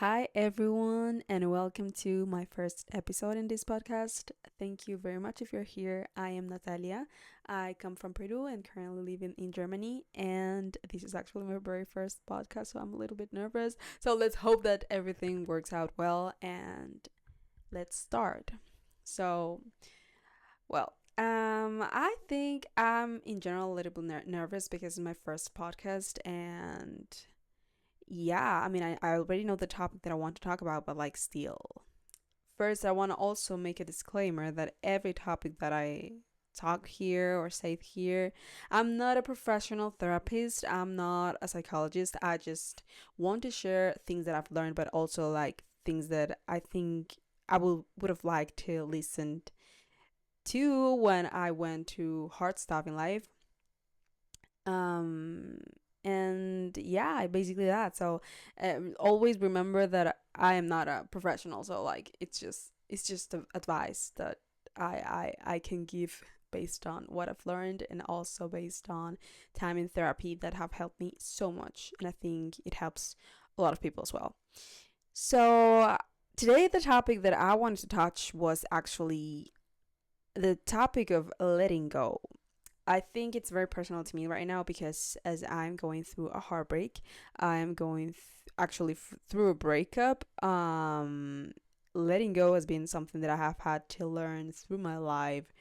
Hi, everyone, and welcome to my first episode in this podcast. Thank you very much if you're here. I am Natalia. I come from Peru and currently living in Germany. And this is actually my very first podcast, so I'm a little bit nervous. So let's hope that everything works out well and let's start. So, I think I'm in general a little bit nervous because it's my first podcast and yeah, I already know the topic that I want to talk about, but like, still. First, I want to also make a disclaimer that every topic that I talk here or say here, I'm not a professional therapist, I'm not a psychologist. I just want to share things that I've learned, but also like things that I think would have liked to listen to when I went to hard stuff in life. Um, and yeah, basically that. So always remember that I am not a professional. So like, it's just advice that I can give based on what I've learned and also based on time in therapy that have helped me so much. And I think it helps a lot of people as well. So today, the topic that I wanted to touch was actually the topic of letting go. I think it's very personal to me right now because as I'm going through a heartbreak, I'm going through a breakup. Letting go has been something that I have had to learn through my life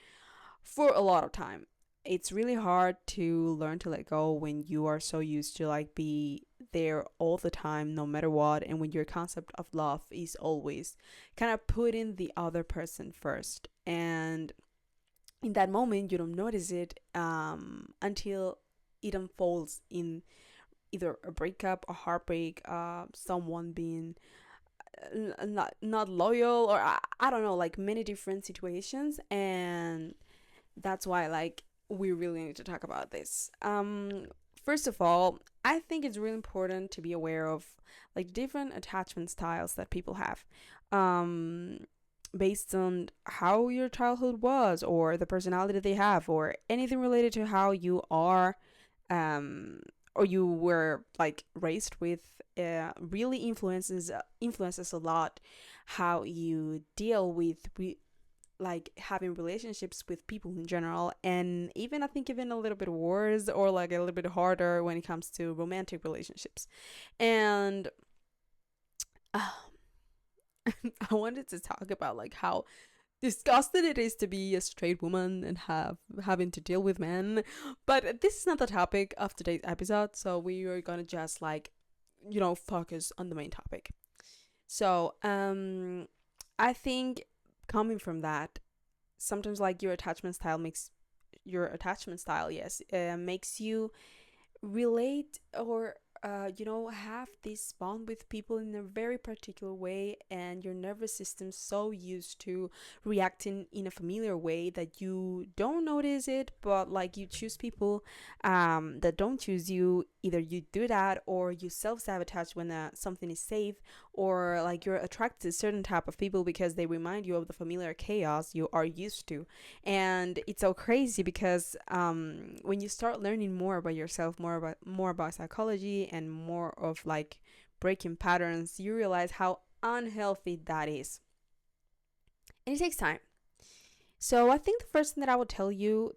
for a lot of time. It's really hard to learn to let go when you are so used to like be there all the time no matter what, and when your concept of love is always kind of putting the other person first. And in that moment you don't notice it until it unfolds in either a breakup, a heartbreak, someone being not loyal, or I don't know, like many different situations. And that's why like we really need to talk about this. First of all, I think it's really important to be aware of like different attachment styles that people have. um Based on how your childhood was or the personality that they have or anything related to how you are, um or you were like raised with, really influences a lot how you deal with like having relationships with people in general. And even I think even a little bit worse or like a little bit harder when it comes to romantic relationships. And uh, I wanted to talk about like how disgusted it is to be a straight woman and having to deal with men. But this is not the topic of today's episode, so we are gonna just like, focus on the main topic. So I think coming from that, sometimes like your attachment style, yes, makes you relate or have this bond with people in a very particular way, and your nervous system's so used to reacting in a familiar way that you don't notice it, but like you choose people that don't choose you. Either you do that or you self-sabotage when something is safe, or like you're attracted to certain type of people because they remind you of the familiar chaos you are used to. And it's so crazy because when you start learning more about yourself, more about psychology and more of like breaking patterns, you realize how unhealthy that is, and it takes time. So I think the first thing that I would tell you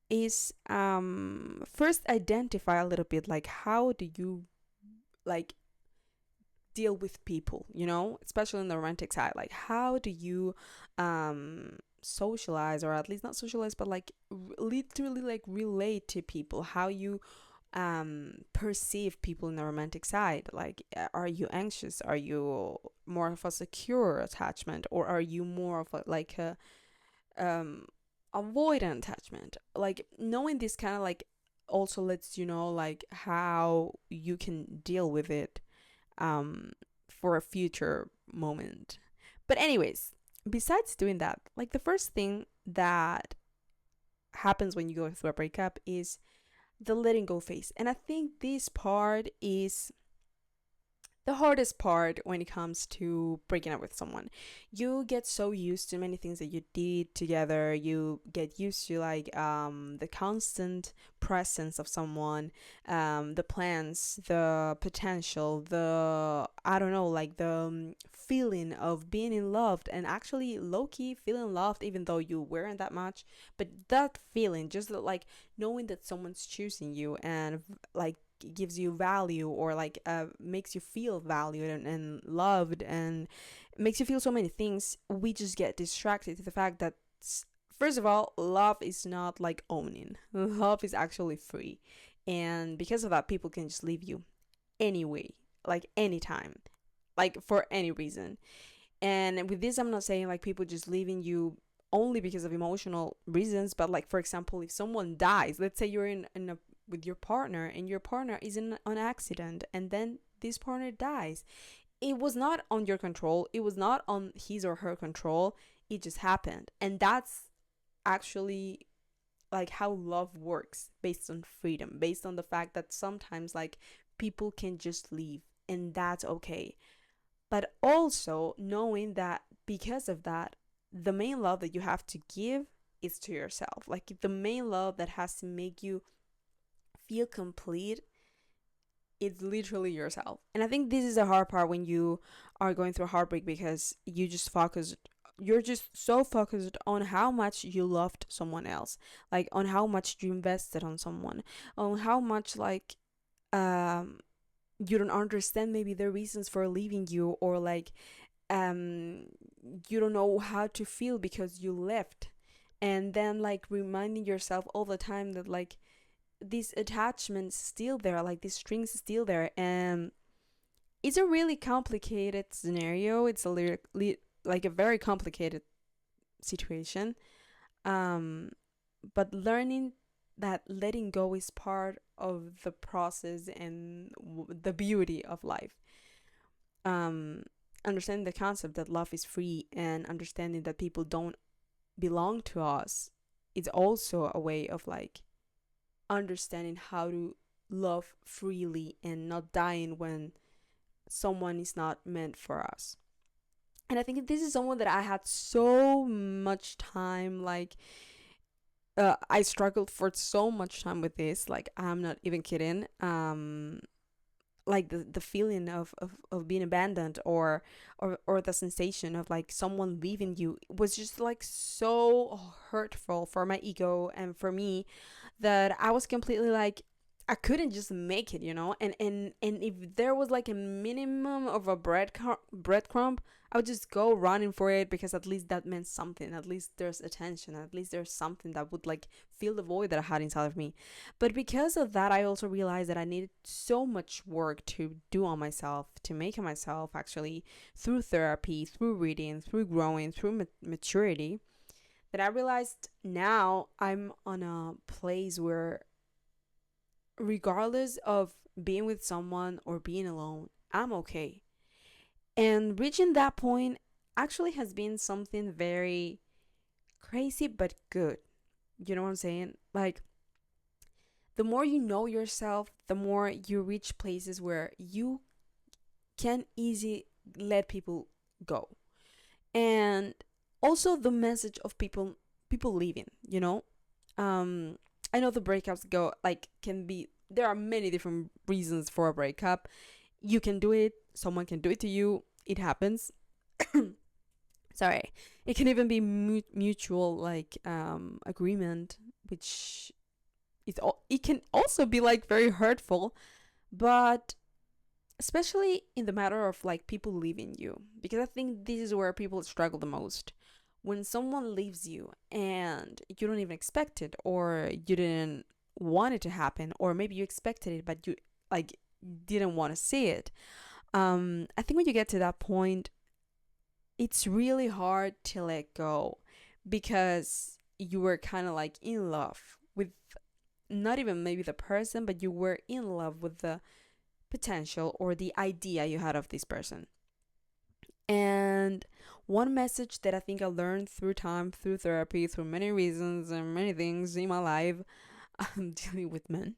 is, first identify a little bit like how do you like deal with people, especially on the romantic side. Like, how do you socialize, or at least not socialize, but like literally like relate to people, how you perceive people in the romantic side. Like, are you anxious, are you more of a secure attachment, or are you more of like a um avoidant attachment? Like, knowing this kind of like also lets you know like how you can deal with it um, for a future moment. But, anyways, besides doing that, like the first thing that happens when you go through a breakup is the letting go phase. And I think this part is the hardest part when it comes to breaking up with someone. You get so used to many things that you did together. You get used to like the constant presence of someone, the plans, the potential, the I don't know, like the feeling of being in love and actually low key feeling loved even though you weren't that much. But that feeling, just like knowing that someone's choosing you and like gives you value or like makes you feel valued and loved and makes you feel so many things, we just get distracted to the fact that first of all, love is not like owning. Love is actually free, and because of that, people can just leave you anyway, like anytime, like for any reason. And with this, I'm not saying like people just leaving you only because of emotional reasons, but like for example, if someone dies, let's say you're in a with your partner and your partner is in an accident and then this partner dies. It was not on your control. It was not on his or her control. It just happened. And that's actually like how love works, based on freedom, based on the fact that sometimes like people can just leave and that's okay. But also knowing that because of that, the main love that you have to give is to yourself. Like the main love that has to make you feel complete, it's literally yourself. And I think this is the hard part when you are going through heartbreak, because you're just so focused on how much you loved someone else, like on how much you invested on someone, on how much like um you don't understand maybe their reasons for leaving you, or like um you don't know how to feel because you left. And then like reminding yourself all the time that like this attachment's still there, like this string's still there. And it's a really complicated scenario. It's a like a very complicated situation. Um, but learning that letting go is part of the process and the beauty of life. Um, Understanding the concept that love is free and understanding that people don't belong to us is also a way of like understanding how to love freely and not dying when someone is not meant for us. And I think this is someone that I had so much time like I struggled for so much time with this, like I'm not even kidding. Like the feeling of being abandoned, or the sensation of like someone leaving you was just like so hurtful for my ego and for me, that I was completely like I couldn't just make it, you know. And if there was like a minimum of a breadcrumb, I would just go running for it, because at least that meant something. At least there's attention. At least there's something that would like fill the void that I had inside of me. But because of that, I also realized that I needed so much work to do on myself, to make on myself actually, through therapy, through reading, through growing, through maturity, that I realized now I'm on a place where, regardless of being with someone or being alone, I'm okay. And reaching that point actually has been something very crazy but good. You know what I'm saying? Like, the more you know yourself, the more you reach places where you can easily let people go. And also the message of people leaving, you know? Um I know the breakups go like can be, there are many different reasons for a breakup. You can do it, someone can do it to you, it happens. Sorry. It can even be mutual like agreement, which it can also be like very hurtful. But especially in the matter of like people leaving you, because I think this is where people struggle the most. When someone leaves you and you don't even expect it, or you didn't want it to happen, or maybe you expected it but you like didn't want to see it. I think when you get to that point, it's really hard to let go, because you were kind of like in love with, not even maybe the person, but you were in love with the potential or the idea you had of this person. And one message that I think I learned through time, through therapy, through many reasons and many things in my life, I'm dealing with men.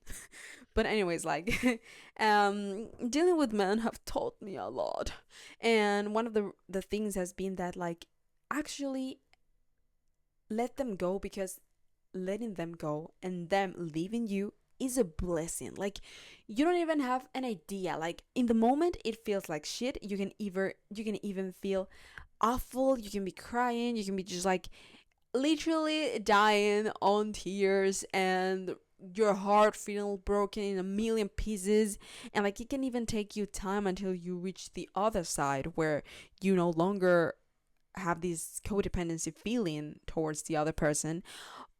But anyways, like dealing with men have taught me a lot. And one of the things has been that like actually let them go, because letting them go and them leaving you is a blessing. Like you don't even have an idea. Like in the moment it feels like shit. You can even feel awful. You can be crying. You can be just like literally dying on tears, and your heart feeling broken in a million pieces. And like it can even take you time until you reach the other side where you no longer have this codependency feeling towards the other person.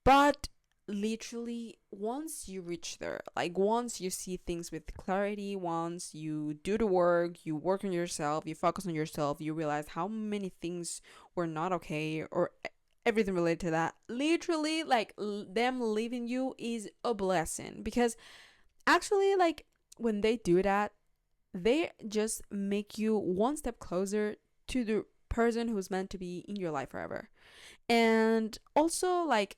But literally, once you reach there, like once you see things with clarity, once you do the work, you work on yourself, you focus on yourself, you realize how many things were not okay, or everything related to that. Literally, like them leaving you is a blessing, because actually, like when they do that, they just make you one step closer to the person who's meant to be in your life forever. And also, like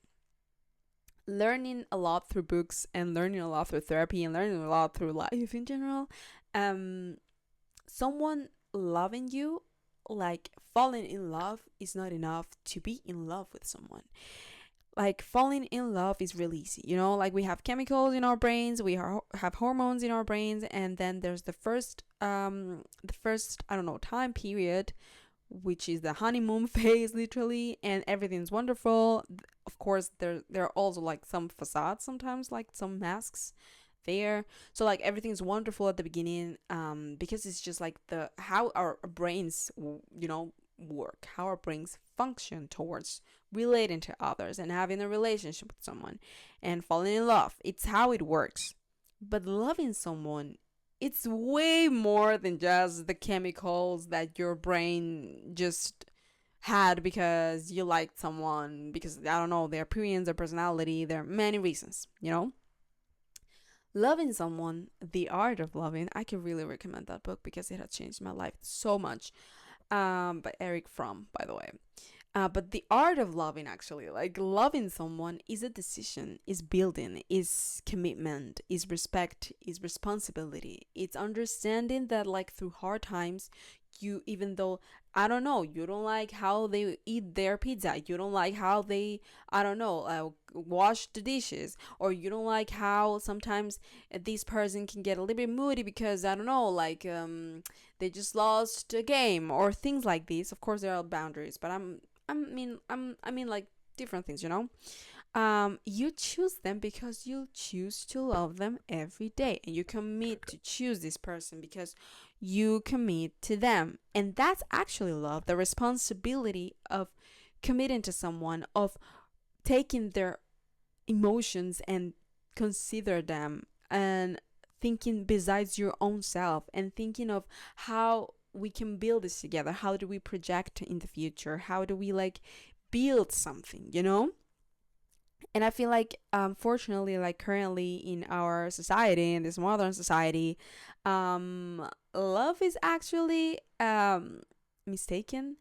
learning a lot through books, and learning a lot through therapy, and learning a lot through life in general, um someone loving you, like falling in love is not enough to be in love with someone. Like falling in love is really easy, like we have chemicals in our brains, have hormones in our brains, and then there's the first I don't know time period, which is the honeymoon phase, literally, and everything's wonderful. Of course, there are also like some facades sometimes, like some masks there. So like everything's wonderful at the beginning, because it's just like the how our brains, work, how our brains function towards relating to others and having a relationship with someone and falling in love. It's how it works. But loving someone, it's way more than just the chemicals that your brain just had because you liked someone, because I don't know, their appearance, their personality. There are many reasons. Loving someone, The Art of Loving, I can really recommend that book because it has changed my life so much. By Eric Fromm, by the way. But the art of loving, actually, like loving someone, is a decision, is building, is commitment, is respect, is responsibility. It's understanding that, like, through hard times, even though, I don't know, you don't like how they eat their pizza, you don't like how they, I don't know, wash the dishes, or you don't like how sometimes this person can get a little bit moody because, I don't know, like, they just lost a game or things like this. Of course, there are boundaries, but I mean, like different things. You choose them because you choose to love them every day, and you commit to choose this person because you commit to them, and that's actually love. The responsibility of committing to someone, of taking their emotions and consider them, and thinking besides your own self, and thinking of how we can build this together. How do we project in the future? How do we like build something? And I feel like, fortunately, like currently in our society, in this modern society, love is actually mistaken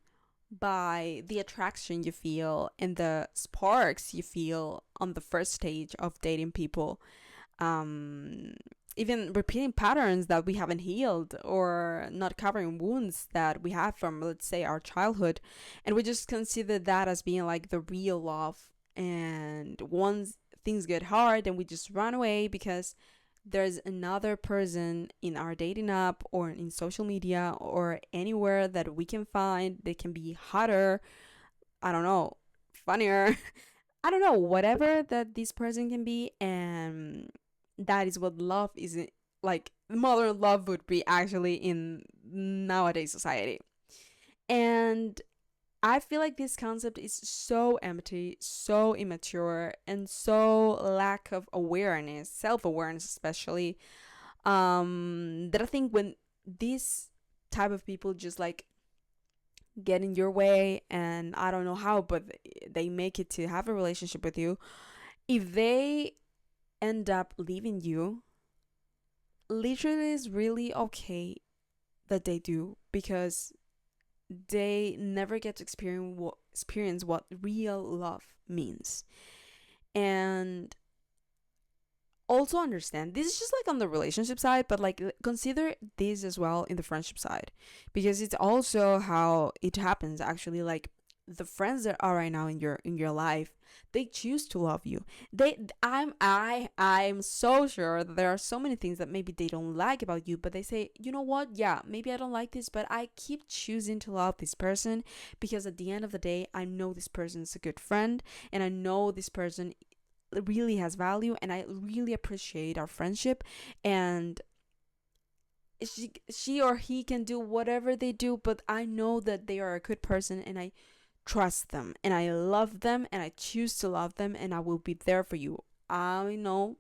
by the attraction you feel and the sparks you feel on the first stage of dating people. um Even repeating patterns that we haven't healed, or not covering wounds that we have from, let's say, our childhood, and we just consider that as being like the real love. And once things get hard, then we just run away because there's another person in our dating app or in social media or anywhere that we can find. They can be hotter, I don't know, funnier, I don't know, whatever that this person can be. And that is what love is, like modern love would be actually in nowadays society. And I feel like this concept is so empty, so immature, and so lack of awareness, self-awareness especially, that I think when these type of people just like get in your way, and I don't know how, but they make it to have a relationship with you, if they end up leaving you, literally is really okay that they do, because they never get to experience what real love means. And also understand this is just like on the relationship side, but like consider this as well in the friendship side, because it's also how it happens actually. Like the friends that are right now in your life, they choose to love you. I'm so sure that there are so many things that maybe they don't like about you, but they say, you know what, yeah, maybe I don't like this, but I keep choosing to love this person because at the end of the day I know this person is a good friend, and I know this person really has value, and I really appreciate our friendship. And she or he can do whatever they do, but I know that they are a good person, and I trust them, and I love them, and I choose to love them, and I will be there for you. I know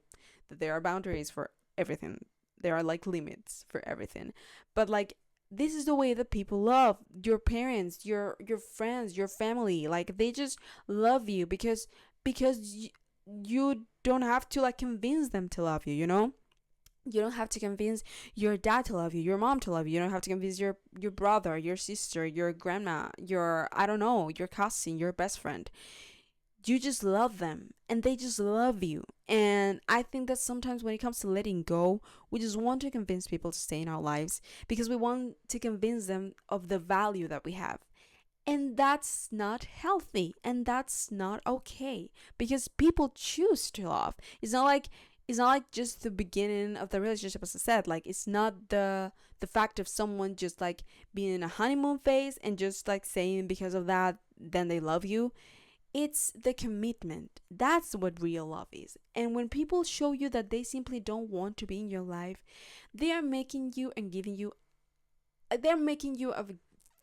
that there are boundaries for everything. There are like limits for everything. But like this is the way that people love your parents, your friends, your family. Like they just love you because you don't have to like convince them to love you, you know? You don't have to convince your dad to love you, your mom to love you. You don't have to convince your brother, your sister, your grandma, your I don't know, your cousin, your best friend. You just love them and they just love you. And I think that sometimes when it comes to letting go, we just want to convince people to stay in our lives because we want to convince them of the value that we have. And that's not healthy and that's not okay because people choose to love. It's not like just the beginning of the relationship, as I said. Like it's not the fact of someone just like being in a honeymoon phase and just like saying because of that then they love you. It's the commitment. That's what real love is. And when people show you that they simply don't want to be in your life, they are making you and giving you they're making you a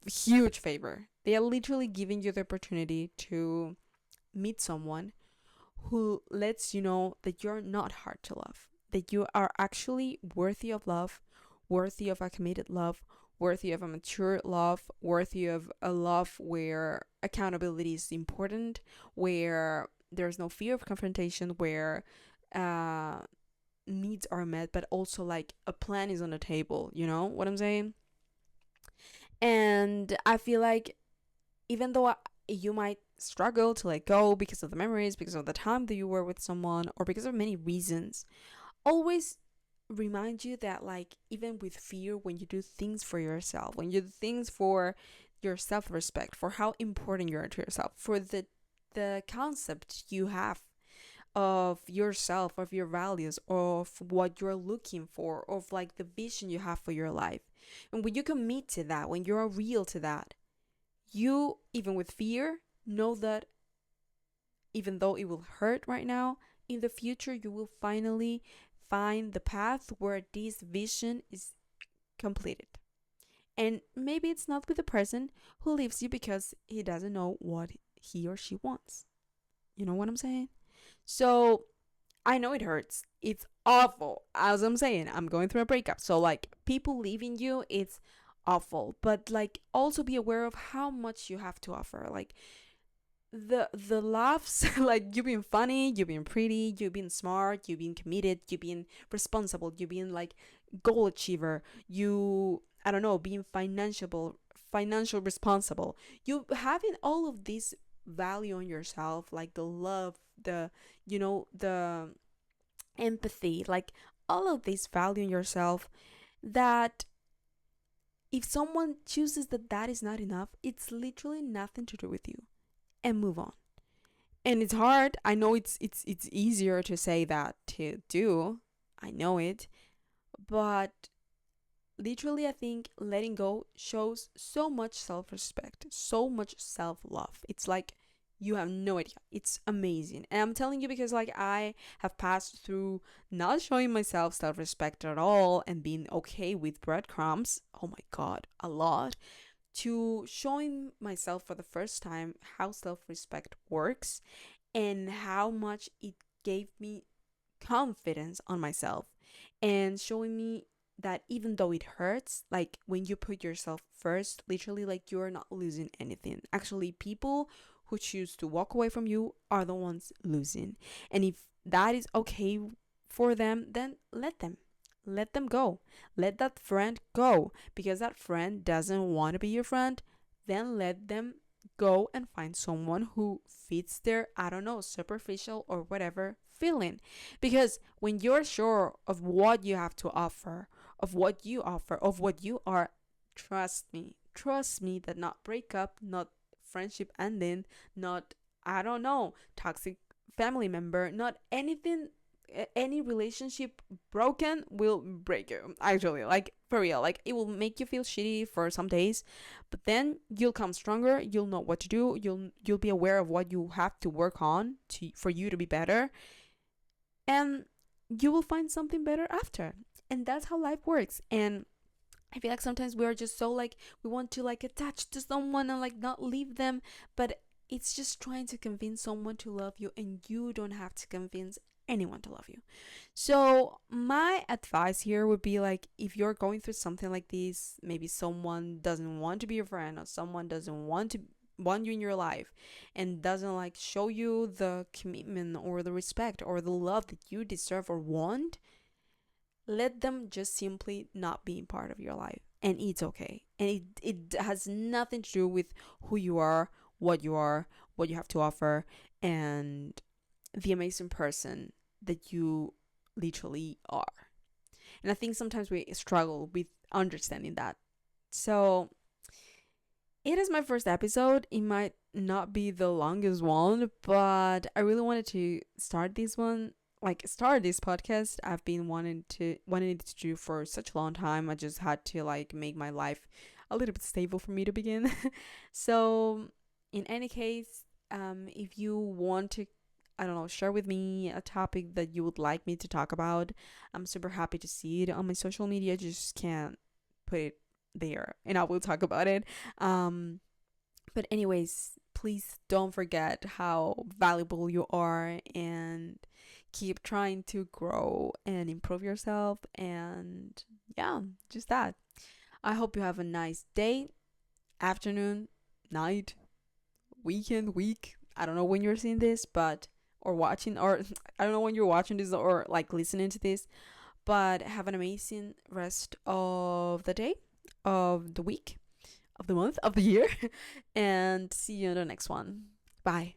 huge favor. They are literally giving you the opportunity to meet someone who lets you know that you're not hard to love, that you are actually worthy of love, worthy of a committed love, worthy of a mature love, worthy of a love where accountability is important, where there's no fear of confrontation, where uh, needs are met, but also like a plan is on the table. You know what I'm saying? And I feel like even though you might struggle to let go because of the memories, because of the time that you were with someone, or because of many reasons, always remind you that, like, even with fear, when you do things for yourself, when you do things for your self respect, for how important you are to yourself, for the concept you have of yourself, of your values, of what you're looking for, of like the vision you have for your life. And when you commit to that, when you're real to that, you, even with fear, know that even though it will hurt right now, in the future you will finally find the path where this vision is completed. And maybe it's not with the person who leaves you because he doesn't know what he or she wants. You know what I'm saying? So I know it hurts. It's awful. As I'm saying, I'm going through a breakup. So like people leaving you, it's awful. But like also be aware of how much you have to offer. Like the laughs, like you being funny, you being pretty, you being smart, you being committed, you being responsible, you being like goal achiever, you I don't know, being financial responsible. You having all of this value on yourself, like the love, the the empathy, like all of this value in yourself, that if someone chooses that that is not enough, it's literally nothing to do with you, and move on. And it's hard. I know it's easier to say that to do. I know it, but literally I think letting go shows so much self-respect, so much self-love. It's like you have no idea. It's amazing. And I'm telling you because like I have passed through not showing myself self-respect at all and being okay with breadcrumbs. Oh my god, a lot, to showing myself for the first time how self-respect works and how much it gave me confidence on myself, and showing me that even though it hurts, like when you put yourself first, literally, like you're not losing anything. Actually, people who choose to walk away from you are the ones losing. And if that is okay for them, then let them go. Let that friend go because that friend doesn't want to be your friend. Then let them go and find someone who fits their, I don't know, superficial or whatever feeling. Because when you're sure of what you have to offer, of what you offer, of what you are, trust me that not breakup, not friendship ending, not, I don't know, toxic family member, not anything, any relationship broken will break you. Actually, like for real, like it will make you feel shitty for some days, but then you'll come stronger. You'll know what to do. You'll be aware of what you have to work on to for you to be better, and you will find something better after. And that's how life works. And I feel like sometimes we are just so like we want to like attach to someone and like not leave them, but it's just trying to convince someone to love you, and you don't have to convince anyone to love you. So my advice here would be like, if you're going through something like this, maybe someone doesn't want to be your friend, or someone doesn't want you in your life, and doesn't like show you the commitment or the respect or the love that you deserve or want, let them just simply not be part of your life, and it's okay. And it has nothing to do with who you are, what you have to offer, and the amazing person that you literally are. And I think sometimes we struggle with understanding that. So it is my first episode. It might not be the longest one, but I really wanted to start this one, like start this podcast. I've been wanting it to do for such a long time. I just had to like make my life a little bit stable for me to begin. So in any case, if you want to, I don't know, share with me a topic that you would like me to talk about, I'm super happy to see it on my social media. Just can't put it there, and I will talk about it. Um, but anyways, please don't forget how valuable you are, and keep trying to grow and improve yourself. And yeah, just that. I hope you have a nice day, afternoon, night, weekend, week. I don't know when you're seeing this, but or watching, or I don't know when you're watching this or like listening to this, but have an amazing rest of the day, of the week, of the month, of the year, and see you in the next one. Bye.